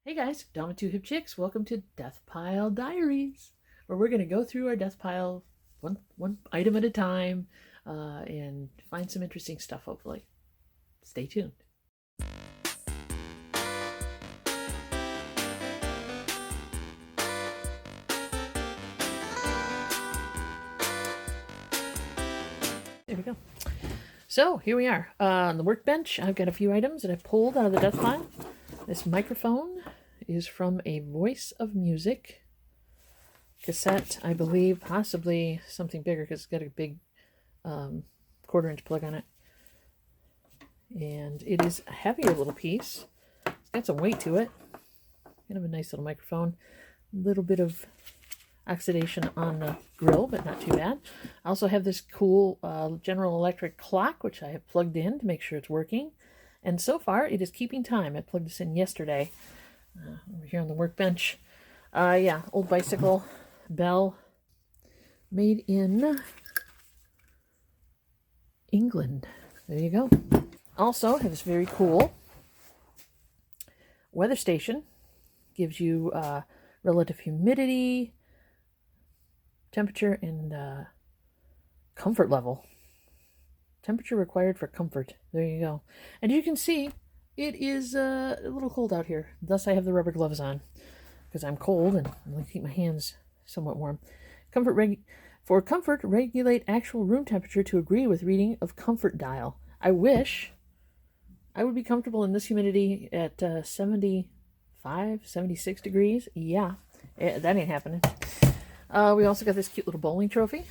Hey guys, Dom and Two Hip Chicks. Welcome to Death Pile Diaries, where we're going to go through our death pile one item at a time and find some interesting stuff, hopefully. Stay tuned. There we go. So here we are on the workbench. I've got a few items that I pulled out of the death pile. This microphone is from a Voice of Music cassette, I believe, possibly something bigger because it's got a big 1/4-inch plug on it. And it is a heavier little piece. It's got some weight to it. Kind of a nice little microphone. A little bit of oxidation on the grill, but not too bad. I also have this cool General Electric clock, which I have plugged in to make sure it's working. And so far, it is keeping time. I plugged this in yesterday over here on the workbench. Yeah, old bicycle bell made in England. There you go. Also, have this very cool weather station. Gives you relative humidity, temperature, and comfort level. Temperature required for comfort. There you go. And you can see it is a little cold out here. Thus, I have the rubber gloves on because I'm cold and I like to keep my hands somewhat warm. For comfort, regulate actual room temperature to agree with reading of comfort dial. I wish I would be comfortable in this humidity at 75, 76 degrees. Yeah, that ain't happening. We also got this cute little bowling trophy,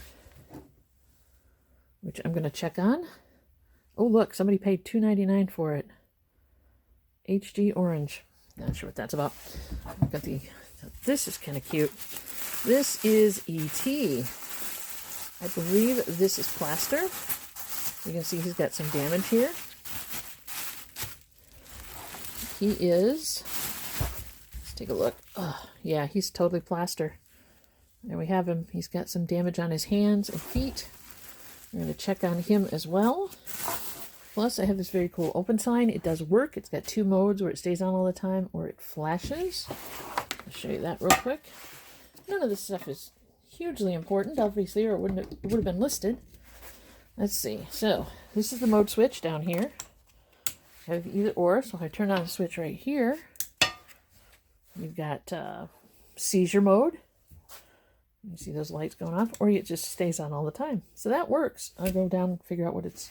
which I'm going to check on. Oh, look, somebody paid $2.99 for it. HG orange. Not sure what that's about. I've got this is kind of cute. This is E.T. I believe this is plaster. You can see he's got some damage here. He is, let's take a look. Oh, yeah, he's totally plaster. There we have him. He's got some damage on his hands and feet. We're going to check on him as well. Plus, I have this very cool open sign. It does work. It's got 2 modes where it stays on all the time or it flashes. I'll show you that real quick. None of this stuff is hugely important, obviously, or it would have been listed. Let's see. So, this is the mode switch down here. I have either or. So, if I turn on the switch right here, you've got seizure mode. You see those lights going off, or it just stays on all the time. So that works. I'll go down and figure out what it's.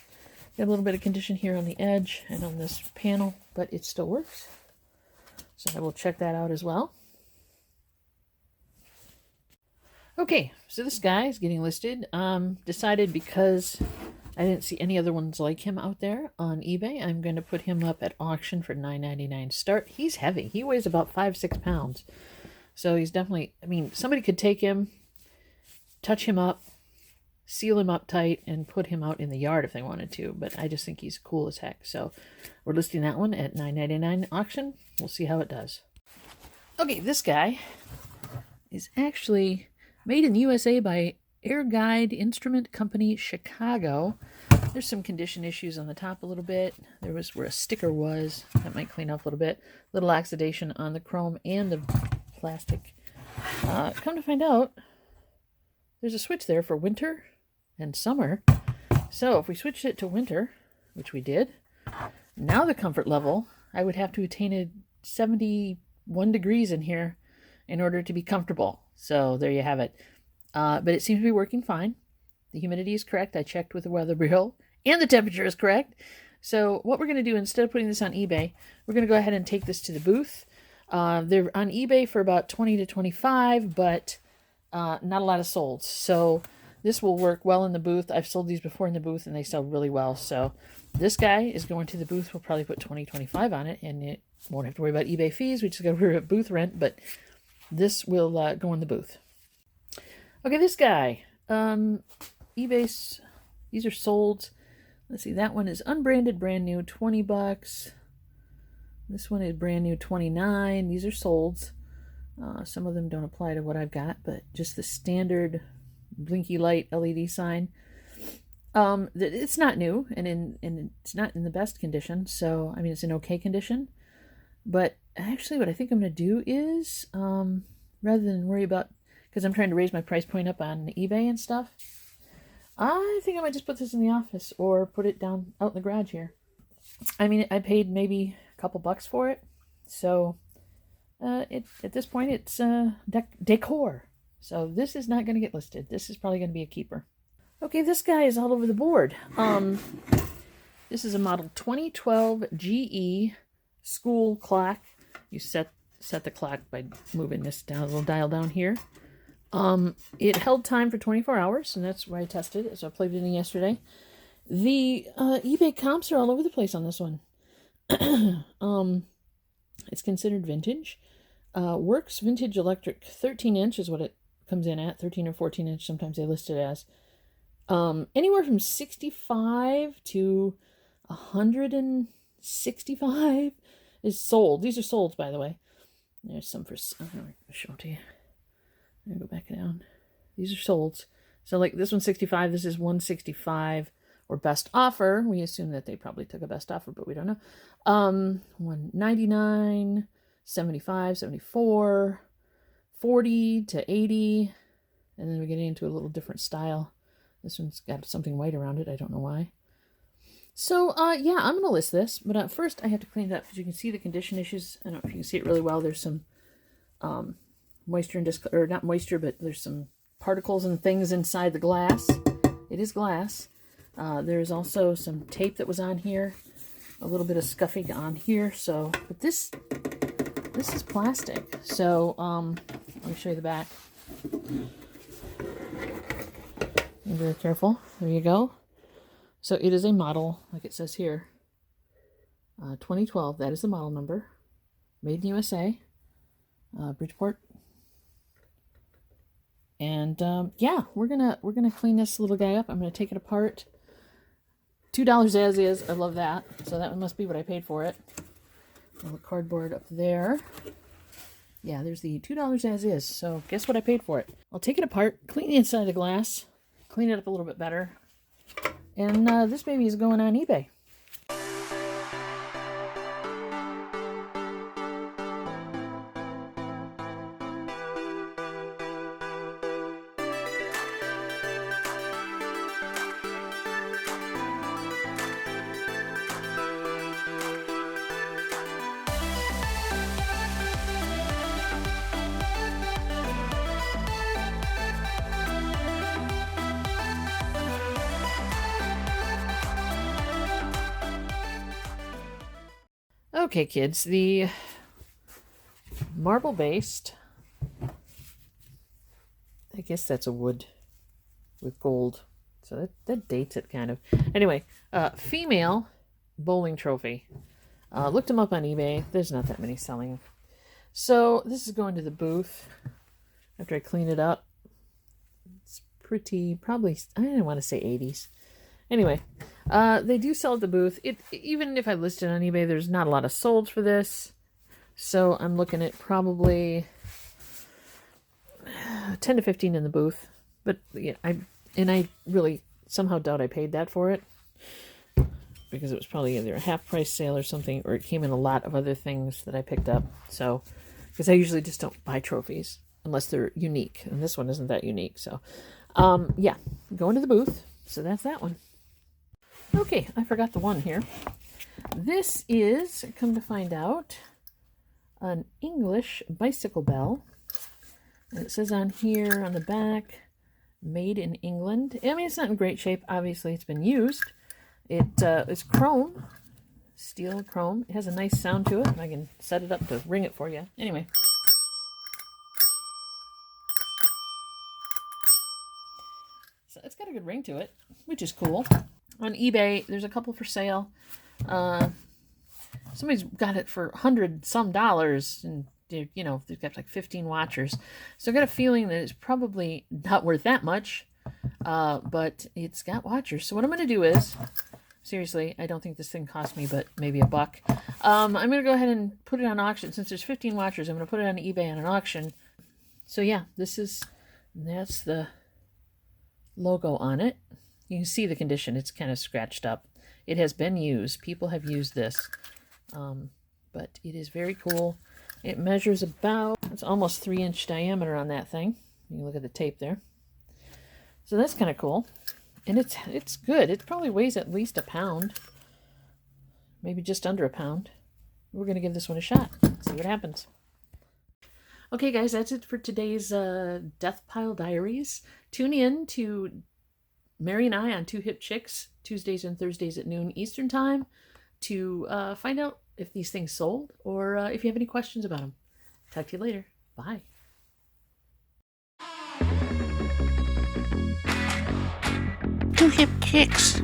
Got a little bit of condition here on the edge and on this panel, but it still works. So I will check that out as well. Okay, so this guy is getting listed. Decided because I didn't see any other ones like him out there on eBay, I'm going to put him up at auction for $9.99 start. He's heavy. He weighs about 5-6 pounds. So he's definitely, I mean, somebody could take him, touch him up, seal him up tight, and put him out in the yard if they wanted to. But I just think he's cool as heck. So we're listing that one at $9.99 auction. We'll see how it does. Okay, this guy is actually made in the USA by Air Guide Instrument Company, Chicago. There's some condition issues on the top a little bit. There was where a sticker was. That might clean up a little bit. Little oxidation on the chrome and the plastic. Come to find out, there's a switch there for winter and summer. So if we switched it to winter, which we did, now the comfort level, I would have to attain a 71 degrees in here in order to be comfortable. So there you have it. But it seems to be working fine. The humidity is correct. I checked with the weather bureau, and the temperature is correct. So what we're going to do, instead of putting this on eBay, we're going to go ahead and take this to the booth. They're on eBay for about $20 to $25, but not a lot of solds. So this will work well in the booth. I've sold these before in the booth, and they sell really well. So this guy is going to the booth. We'll probably put $20, $25 on it, and it won't have to worry about eBay fees. We just got to worry about booth rent, but this will go in the booth. Okay, this guy. eBay's, these are sold. Let's see, that one is unbranded, brand new, $20. This one is brand new, $29. These are solds. Some of them don't apply to what I've got, but just the standard blinky light LED sign. It's not new, and it's not in the best condition. So, I mean, it's in okay condition, but actually what I think I'm going to do is, rather than worry about, because I'm trying to raise my price point up on eBay and stuff, I think I might just put this in the office or put it down out in the garage here. I mean, I paid maybe a couple bucks for it, so at this point it's decor. So this is not going to get listed. This is probably going to be a keeper. Okay, this guy is all over the board. This is a model 2012 GE school clock. You set the clock by moving this down, a little dial down here. It held time for 24 hours, and that's why I tested it. So I played it in yesterday. The eBay comps are all over the place on this one. It's considered vintage. Works vintage electric 13-inch is what it comes in at. 13 or 14-inch, sometimes they list it as. Anywhere from 65 to 165 is sold. These are sold, by the way. There's some for, I'm going to show it to you. I'm going to go back down. These are sold. So like this one's 65, this is 165 or best offer. We assume that they probably took a best offer, but we don't know. 199, 75, 74, 40 to 80. And then we're getting into a little different style. This one's got something white around it. I don't know why. So, yeah, I'm going to list this. But first, I have to clean it up because you can see the condition issues. I don't know if you can see it really well. There's some moisture and or not moisture, but there's some particles and things inside the glass. It is glass. There's also some tape that was on here. A little bit of scuffing on here. So, but this is plastic. So, let me show you the back. Be very careful. There you go. So it is a model, like it says here, 2012. That is the model number. Made in USA, Bridgeport. And yeah, we're gonna clean this little guy up. I'm gonna take it apart. $2 as is. I love that. So that must be what I paid for it. A little cardboard up there. Yeah, there's the $2 as is. So guess what I paid for it? I'll take it apart, clean the inside of the glass, clean it up a little bit better. And this baby is going on eBay. Okay, kids, the marble-based, I guess that's a wood with gold, so that dates it kind of. Anyway, female bowling trophy. Looked them up on eBay. There's not that many selling. So this is going to the booth after I clean it up. It's pretty, probably, I don't want to say 80s. Anyway, they do sell at the booth. Even if I list it on eBay, there's not a lot of solds for this. So I'm looking at probably 10 to 15 in the booth. But yeah, I really somehow doubt I paid that for it. Because it was probably either a half price sale or something, or it came in a lot of other things that I picked up. So, because I usually just don't buy trophies unless they're unique. And this one isn't that unique. So, yeah, going to the booth. So that's that one. Okay, I forgot the one here. This is, come to find out, an English bicycle bell. And it says on here on the back, made in England. I mean, it's not in great shape. Obviously, it's been used. It's chrome, steel chrome. It has a nice sound to it. I can set it up to ring it for you. Anyway. So it's got a good ring to it, which is cool. On eBay, there's a couple for sale. Somebody's got it for $100-some, and you know, they've got like 15 watchers. So I got a feeling that it's probably not worth that much, but it's got watchers. So what I'm going to do is, seriously, I don't think this thing cost me, but maybe $1. I'm going to go ahead and put it on auction. Since there's 15 watchers, I'm going to put it on eBay on an auction. So yeah, that's the logo on it. You can see the condition. It's kind of scratched up. It has been used. People have used this. but it is very cool. It measures about, it's almost 3-inch diameter on that thing. You can look at the tape there. So that's kind of cool. And it's good. It probably weighs at least a pound. Maybe just under a pound. We're going to give this one a shot. See what happens. Okay, guys, that's it for today's Death Pile Diaries. Tune in to Mary and I on Two Hip Chicks, Tuesdays and Thursdays at noon Eastern Time, to find out if these things sold or if you have any questions about them. Talk to you later. Bye. Two Hip Chicks.